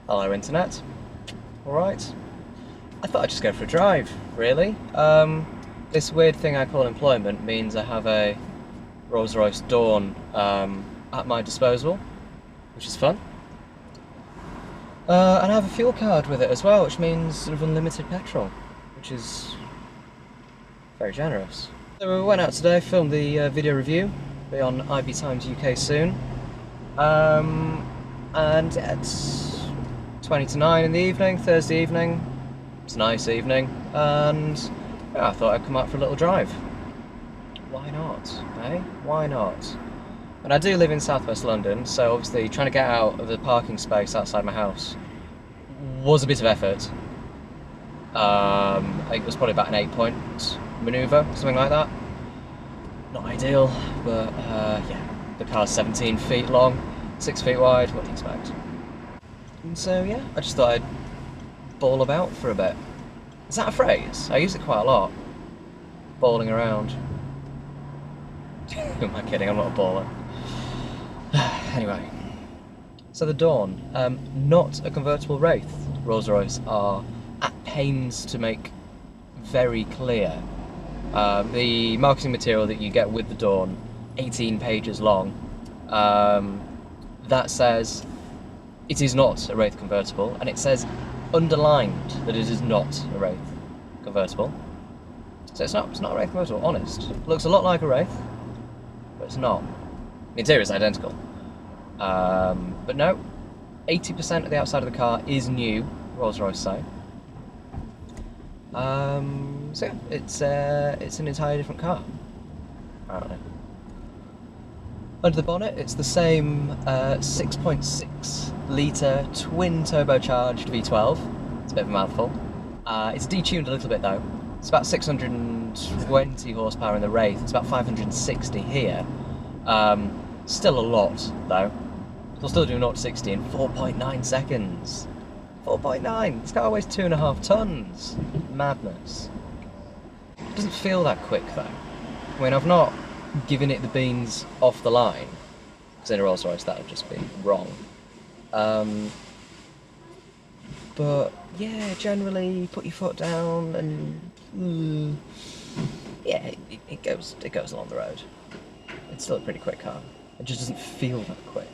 Hello Internet. Alright. I thought I'd just go for a drive, really. This weird thing I call employment means I have a Rolls Royce Dawn at my disposal, which is fun. And I have a fuel card with it as well, which means sort of unlimited petrol, which is very generous. So we went out today, filmed the video review, be on IB Times UK soon. And yeah, it's 20 to 9 in the evening, Thursday evening. It's a nice evening, and yeah, I thought I'd come out for a little drive. Why not, eh? Why not? And I do live in southwest London, so obviously trying to get out of the parking space outside my house was a bit of effort. It was probably about an 8-point manoeuvre, something like that. Not ideal, but yeah, the car's 17 feet long, 6 feet wide, what do you expect? And so yeah, I just thought I'd bawl about for a bit. Is that a phrase? I use it quite a lot. Bawling around. Who am I kidding? I'm not a baller. Anyway, so the Dawn, not a convertible Wraith. Rolls Royce are at pains to make very clear. The marketing material that you get with the Dawn, 18 pages long, that says it is not a Wraith convertible, and it says underlined that it is not a Wraith convertible. So it's not a Wraith convertible, honest. It looks a lot like a Wraith, but it's not. The interior is identical. But no, 80% of the outside of the car is new, Rolls Royce say. So yeah, it's an entirely different car, apparently. Under the bonnet, it's the same 6.6 litre twin turbocharged V12. It's a bit of a mouthful. It's detuned a little bit though. It's about 620 horsepower in the Wraith. It's about 560 here. Still a lot though. It'll still do 0 to 60 in 4.9 seconds. 4.9! This car weighs 2.5 tons. Madness. It doesn't feel that quick though. I mean, I've not given it the beans off the line, because in a Rolls Royce that would just be wrong. But yeah, generally put your foot down and yeah, it goes along the road. It's still a pretty quick car. It just doesn't feel that quick.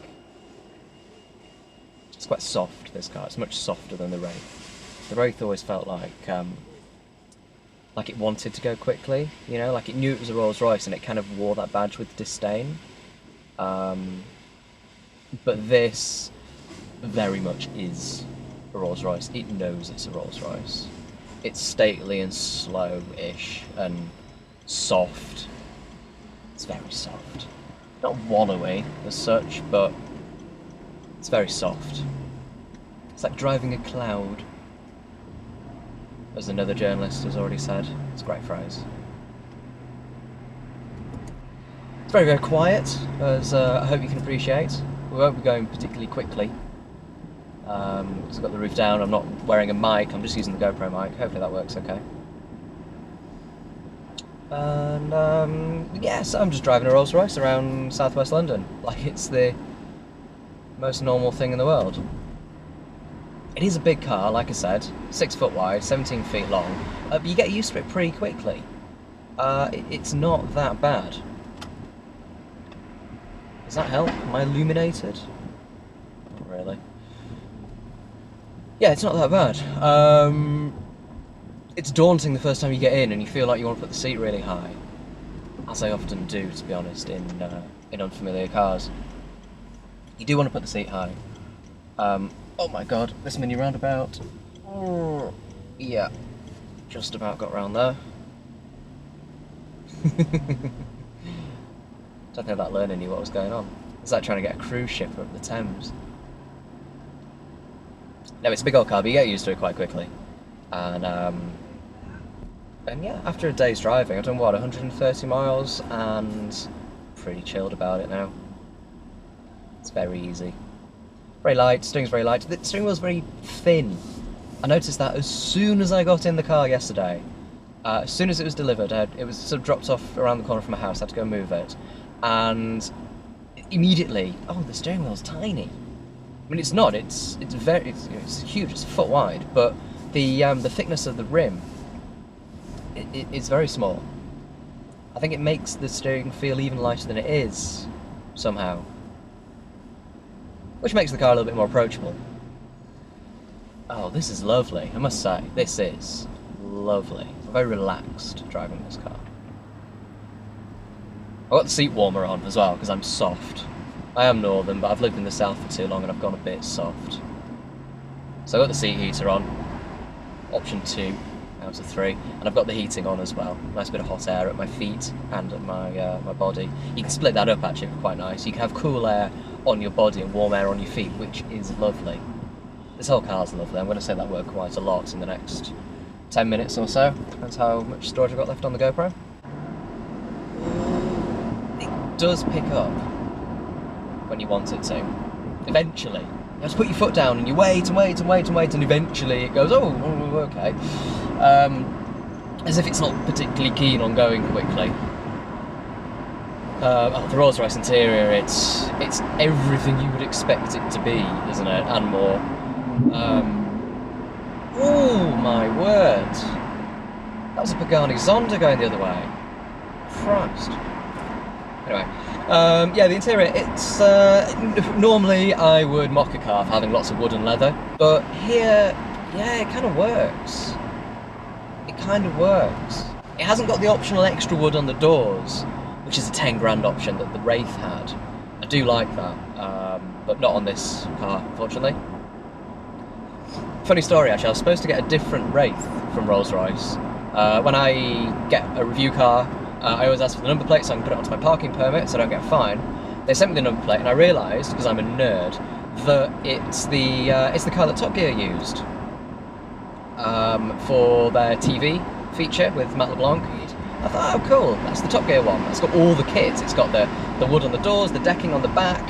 It's quite soft, this car. It's much softer than the Wraith. The Wraith always felt like it wanted to go quickly, you know, like it knew it was a Rolls Royce and it kind of wore that badge with disdain. But this very much is a Rolls Royce. It knows it's a Rolls Royce. It's stately and slow-ish and soft. It's very soft. Not wallowy as such, but it's very soft. It's like driving a cloud, as another journalist has already said. It's a great phrase. It's very, very quiet, as I hope you can appreciate. We won't be going particularly quickly. Because I've got the roof down, I'm not wearing a mic, I'm just using the GoPro mic. Hopefully that works okay. And yeah, so I'm just driving a Rolls Royce around southwest London, like it's the most normal thing in the world. It is a big car, like I said, 6 foot wide, 17 feet long, but you get used to it pretty quickly. It's not that bad. Does that help? Am I illuminated? Not really. Yeah, it's not that bad. It's daunting the first time you get in and you feel like you want to put the seat really high, as I often do, to be honest, in unfamiliar cars. You do want to put the seat high. Oh my god, this mini roundabout. Oh, yeah, just about got round there. Don't think that learner knew what was going on. It's like trying to get a cruise ship up the Thames. No, it's a big old car, but you get used to it quite quickly. And yeah, after a day's driving, I've done what, 130 miles, and pretty chilled about it now. It's very easy. Very light, steering's very light. The steering wheel's very thin. I noticed that as soon as I got in the car yesterday. As soon as it was delivered, it was sort of dropped off around the corner from my house, I had to go move it. And immediately, oh, the steering wheel's tiny. I mean, it's not. It's huge. It's a foot wide, but the thickness of the rim it's very small. I think it makes the steering feel even lighter than it is somehow, which makes the car a little bit more approachable. Oh, this is lovely. I must say, this is lovely. I'm very relaxed driving this car. I've got the seat warmer on as well because I'm soft. I am northern, but I've lived in the south for too long and I've gone a bit soft. So I've got the seat heater on, option 2 out of 3, and I've got the heating on as well. Nice bit of hot air at my feet and at my body. You can split that up actually, quite nice. You can have cool air on your body and warm air on your feet, which is lovely. This whole car's lovely. I'm going to say that word quite a lot in the next 10 minutes or so. Depends how much storage I've got left on the GoPro. It does pick up when you want it to. Eventually. You have to put your foot down and you wait and wait and wait and wait, and eventually it goes, oh, okay. As if it's not particularly keen on going quickly. The Rolls Royce interior, it's everything you would expect it to be, isn't it? And more. Oh my word! That was a Pagani Zonda going the other way. Christ. Anyway, yeah, the interior, it's, normally I would mock a car for having lots of wood and leather, but here, yeah, it kind of works. It kind of works. It hasn't got the optional extra wood on the doors, which is a 10 grand option that the Wraith had. I do like that, but not on this car, unfortunately. Funny story, actually, I was supposed to get a different Wraith from Rolls Royce. When I get a review car, I always ask for the number plate so I can put it onto my parking permit so I don't get a fine. They sent me the number plate and I realised, because I'm a nerd, that it's the car that Top Gear used for their TV feature with Matt LeBlanc. I thought, oh cool, that's the Top Gear one. It's got all the kits. It's got the wood on the doors, the decking on the back.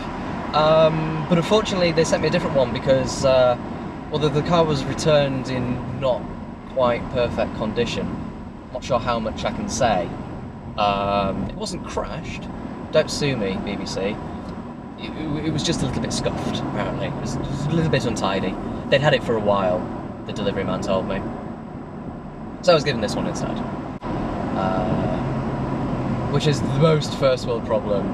But unfortunately they sent me a different one because although the car was returned in not quite perfect condition, I'm not sure how much I can say. It wasn't crashed. Don't sue me, BBC. It was just a little bit scuffed, apparently. It was a little bit untidy. They'd had it for a while, the delivery man told me. So I was given this one instead. Which is the most first world problem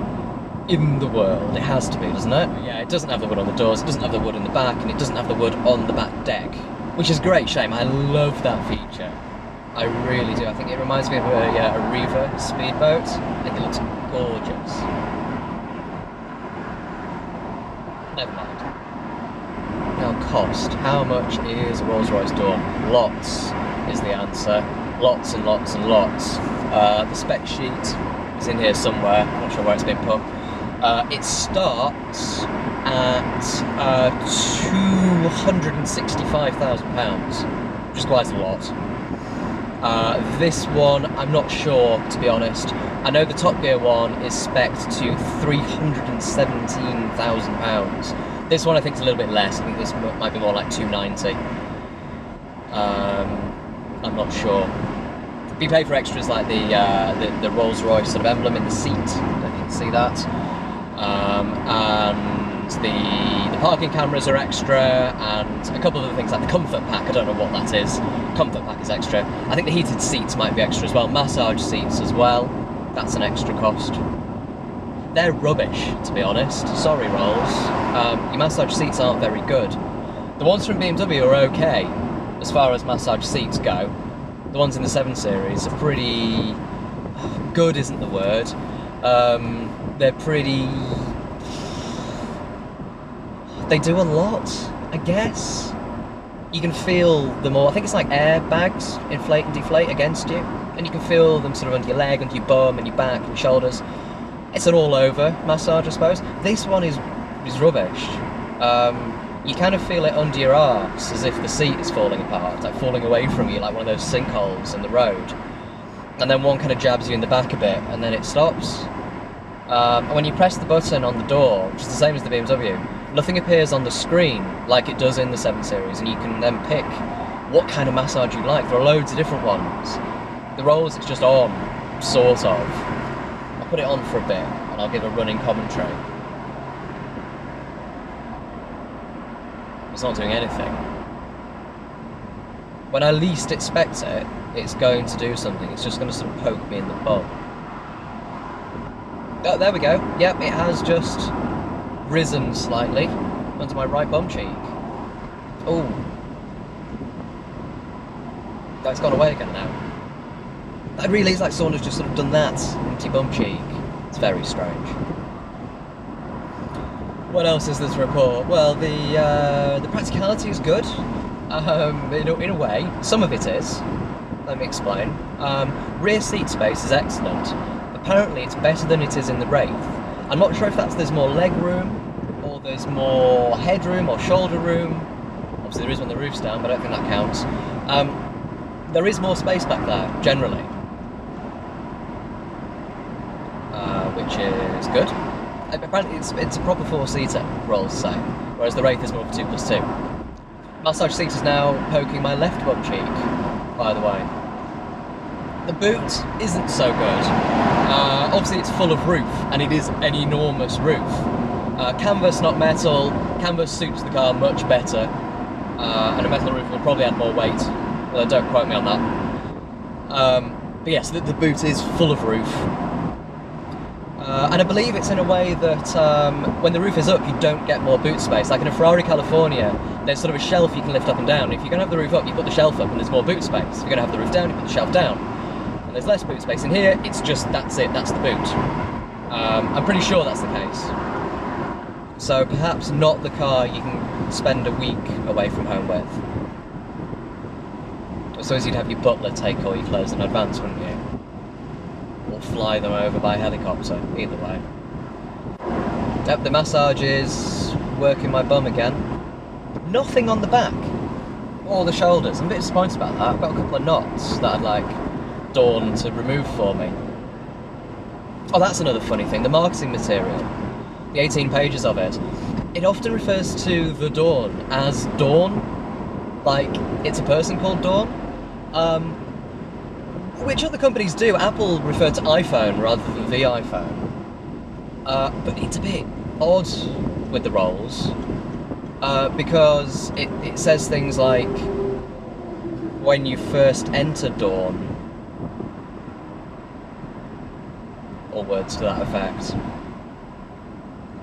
in the world. It has to be, doesn't it? Yeah, it doesn't have the wood on the doors, it doesn't have the wood in the back, and it doesn't have the wood on the back deck. Which is a great shame. I love that feature. I really do. I think it reminds me of a Riva speedboat. I think it looks gorgeous. Never mind. Now, cost. How much is a Rolls Royce Dawn? Lots is the answer. Lots and lots and lots. The spec sheet is in here somewhere. I'm not sure where it's been put. It starts at £265,000, which is quite a lot. This one, I'm not sure, to be honest. I know the Top Gear one is spec'd to £317,000. This one I think is a little bit less. I think this might be more like 290. I'm not sure. You pay for extras like the Rolls Royce sort of emblem in the seat. I don't know if you can see that. And the parking cameras are extra, and a couple of other things like the comfort pack. I don't know what that is. Comfort pack is extra. I think the heated seats might be extra as well. Massage seats as well. That's an extra cost. They're rubbish, to be honest. Sorry, Rolls. Your massage seats aren't very good. The ones from BMW are okay, as far as massage seats go. The ones in the 7 Series are pretty... good isn't the word. They're pretty... they do a lot, I guess. You can feel them all. I think it's like airbags inflate and deflate against you, and you can feel them sort of under your leg, under your bum, and your back, and your shoulders. It's an all-over massage, I suppose. This one is rubbish. You kind of feel it under your arse, as if the seat is falling apart, like falling away from you, like one of those sinkholes in the road. And then one kind of jabs you in the back a bit, and then it stops. And when you press the button on the door, which is the same as the BMW, nothing appears on the screen like it does in the 7 Series, and you can then pick what kind of massage you like. There are loads of different ones. The Rolls, it's just on, sort of. I'll put it on for a bit, and I'll give a running commentary. It's not doing anything. When I least expect it, it's going to do something. It's just going to sort of poke me in the bum. Oh, there we go. Yep, it has just risen slightly onto my right bum cheek. Oh. That's gone away again now. That really is like someone has just sort of done that into your bum cheek. It's very strange. What else is this report? Well, the practicality is good. In a way. Some of it is. Let me explain. Rear seat space is excellent. Apparently it's better than it is in the Wraith. I'm not sure if there's more leg room, or there's more headroom or shoulder room. Obviously there is when the roof's down, but I don't think that counts. There is more space back there, generally. Which is good. Apparently it's a proper 4-seater, Rolls say, whereas the Wraith is more of a 2+2. Massage seat is now poking my left bum cheek, by the way. The boot isn't so good. Obviously it's full of roof, and it is an enormous roof. Canvas, not metal. Canvas suits the car much better. And a metal roof will probably add more weight, although don't quote me on that. But yes, the boot is full of roof. And I believe it's in a way that when the roof is up, you don't get more boot space. Like in a Ferrari California, there's sort of a shelf you can lift up and down. If you're going to have the roof up, you put the shelf up and there's more boot space. If you're going to have the roof down, you put the shelf down. And there's less boot space. In here, it's just, that's it, that's the boot. I'm pretty sure that's the case. So perhaps not the car you can spend a week away from home with. I suppose you'd have your butler take all your clothes in advance, wouldn't you? Or fly them over by helicopter, either way. Yep, the massage is working my bum again. Nothing on the back or the shoulders. I'm a bit disappointed about that. I've got a couple of knots that I'd like Dawn to remove for me. Oh, that's another funny thing. The marketing material, the 18 pages of it, it often refers to the Dawn as Dawn, like it's a person called Dawn. Which other companies do. Apple refer to iPhone rather than the iPhone. But it's a bit odd with the Rolls, because it says things like, when you first enter Dawn, or words to that effect.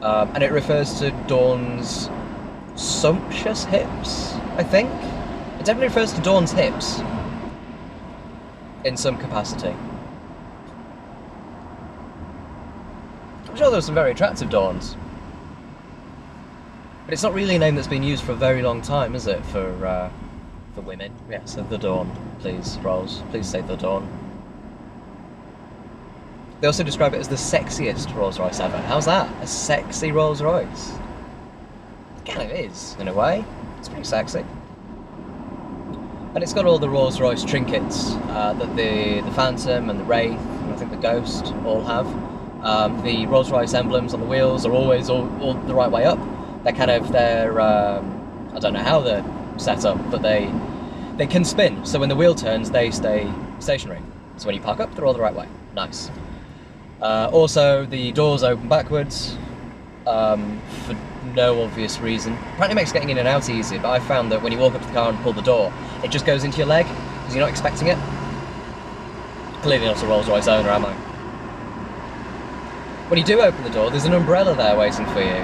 And it refers to Dawn's sumptuous hips, I think. It definitely refers to Dawn's hips. In some capacity. I'm sure there are some very attractive Dawns. But it's not really a name that's been used for a very long time, is it, for women? Yes, the Dawn, please, Rolls. Please say the Dawn. They also describe it as the sexiest Rolls Royce ever. How's that? A sexy Rolls Royce? It kind of is, in a way. It's pretty sexy. And it's got all the Rolls Royce trinkets that the Phantom and the Wraith, and I think the Ghost all have. The Rolls Royce emblems on the wheels are always all the right way up. They're kind of, I don't know how they're set up, but they can spin. So when the wheel turns, they stay stationary. So when you park up, they're all the right way. Nice. Also, the doors open backwards for no obvious reason. Apparently it makes getting in and out easier, but I found that when you walk up to the car and pull the door, it just goes into your leg, because you're not expecting it. Clearly not a Rolls Royce owner, am I? When you do open the door, there's an umbrella there waiting for you,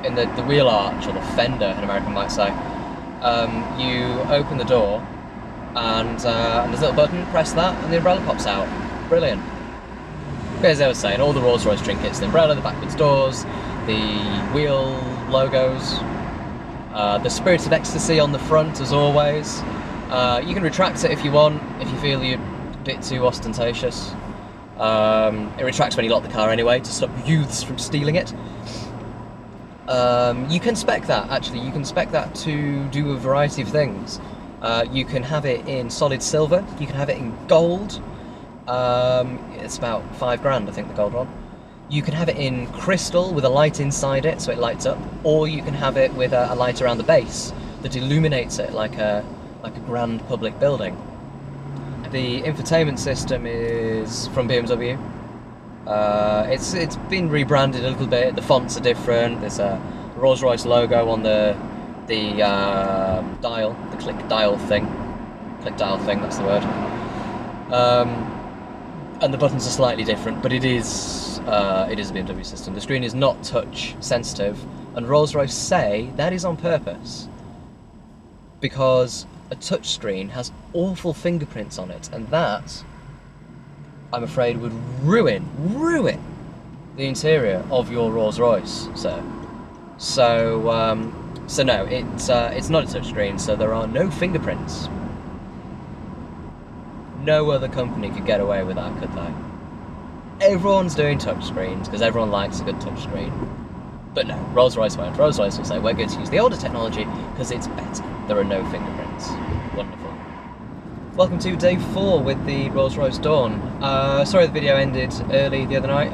in the wheel arch, or the fender, an American might say. You open the door, and there's a little button, press that, and the umbrella pops out. Brilliant. As I was saying, all the Rolls Royce trinkets, the umbrella, the backwards doors, the wheel logos, the Spirited Ecstasy on the front, as always. You can retract it if you want, if you feel you're a bit too ostentatious. It retracts when you lock the car anyway, to stop youths from stealing it. You can spec that, actually. You can spec that to do a variety of things. You can have it in solid silver, you can have it in gold. It's about £5,000, I think, the gold one. You can have it in crystal with a light inside it, so it lights up, or you can have it with a light around the base that illuminates it like a grand public building. The infotainment system is from BMW. It's been rebranded a little bit. The fonts are different. There's a Rolls Royce logo on the dial, the click dial thing. Click dial thing, that's the word. And the buttons are slightly different, but it is a BMW system. The screen is not touch sensitive, and Rolls Royce say that is on purpose, because a touch screen has awful fingerprints on it, and that, I'm afraid, would ruin the interior of your Rolls Royce, sir. So no, it's not a touch screen, so there are no fingerprints. No other company could get away with that, could they? Everyone's doing touch screens because everyone likes a good touch screen. But no, Rolls Royce won't. Rolls Royce will say we're going to use the older technology because it's better. There are no fingerprints. Wonderful. Welcome to day 4 with the Rolls Royce Dawn. Sorry the video ended early the other night.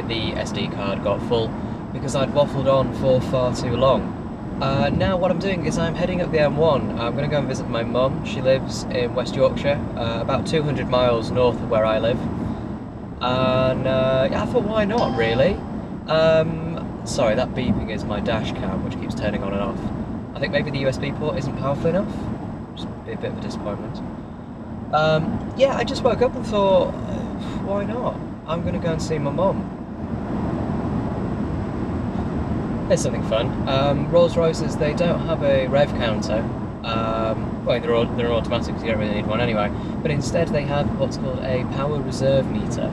The SD card got full because I'd waffled on for far too long. Now what I'm doing is I'm heading up the M1. I'm going to go and visit my mum. She lives in West Yorkshire, about 200 miles north of where I live. And yeah, I thought, why not, really? Sorry, that beeping is my dash cam, which keeps turning on and off. I think maybe the USB port isn't powerful enough. Just be a bit of a disappointment. Yeah, I just woke up and thought, why not? I'm going to go and see my mum. It's something fun. Rolls Royces, they don't have a rev counter. Well, they're automatic, so you don't really need one anyway. But instead they have what's called a power reserve meter.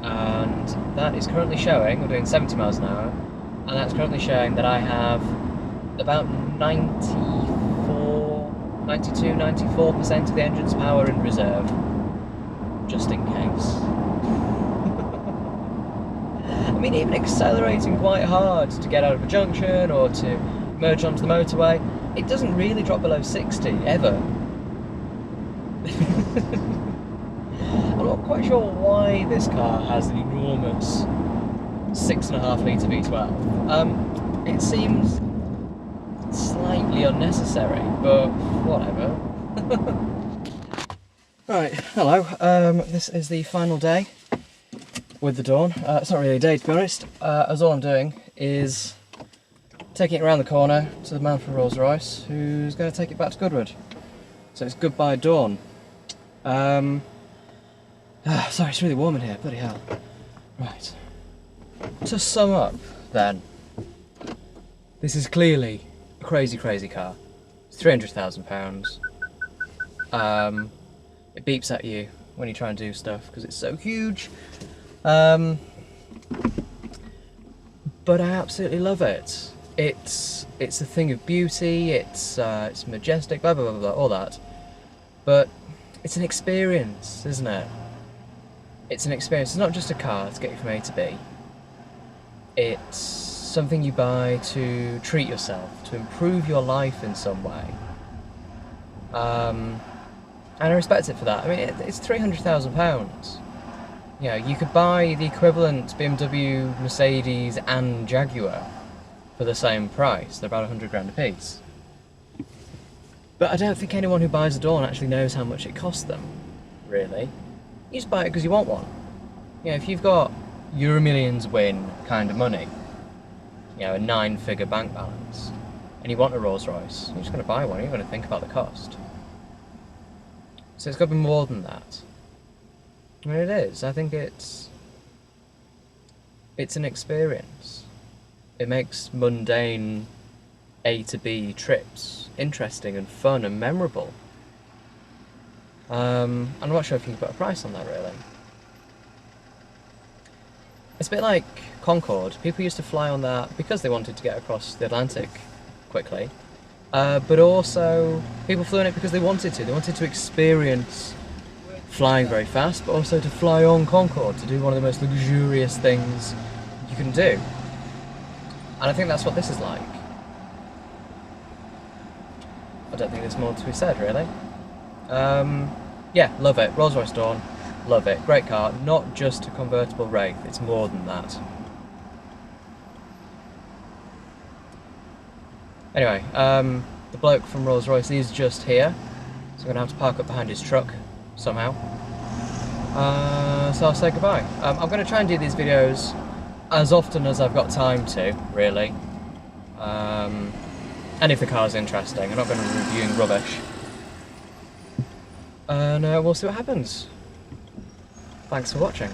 And that is currently showing, we're doing 70 miles an hour, and that's currently showing that I have about 94% of the engine's power in reserve. Just in case. I mean, even accelerating quite hard to get out of a junction or to merge onto the motorway, it doesn't really drop below 60, ever. I'm not quite sure why this car has an enormous 6.5 litre V12. It seems slightly unnecessary, but whatever. Right, hello. This is the final day with the Dawn. It's not really a day, to be honest, as all I'm doing is taking it around the corner to the man from Rolls Royce, who's going to take it back to Goodwood. So it's goodbye Dawn. Sorry, it's really warm in here, bloody hell. Right. To sum up, then, this is clearly a crazy, crazy car. It's £300,000. It beeps at you when you try and do stuff because it's so huge. But I absolutely love it. It's a thing of beauty. It's majestic. Blah blah blah blah. All that. But it's an experience, isn't it? It's an experience. It's not just a car to get you from A to B. It's something you buy to treat yourself, to improve your life in some way. And I respect it for that. I mean, it's £300,000. You know, you could buy the equivalent BMW, Mercedes and Jaguar for the same price. They're about 100 grand a piece. But I don't think anyone who buys a Dawn actually knows how much it costs them, really. You just buy it because you want one. You know, if you've got Euromillions win kind of money, you know, a 9-figure bank balance, and you want a Rolls Royce, you're just going to buy one, you're going to think about the cost. So it's got to be more than that. I mean, it is. I think it's an experience. It makes mundane A to B trips interesting and fun and memorable. I'm not sure if you can put a price on that, really. It's a bit like Concorde. People used to fly on that because they wanted to get across the Atlantic quickly. But also, people flew on it because they wanted to. They wanted to experience flying very fast, but also to fly on Concorde, to do one of the most luxurious things you can do. And I think that's what this is like. I don't think there's more to be said, really. Yeah, love it. Rolls Royce Dawn, love it. Great car, not just a convertible Wraith, it's more than that. Anyway, the bloke from Rolls Royce is just here, so I'm going to have to park up behind his truck somehow. So I'll say goodbye. I'm going to try and do these videos as often as I've got time to, really. And if the car's interesting, I'm not going to be reviewing rubbish. And we'll see what happens. Thanks for watching.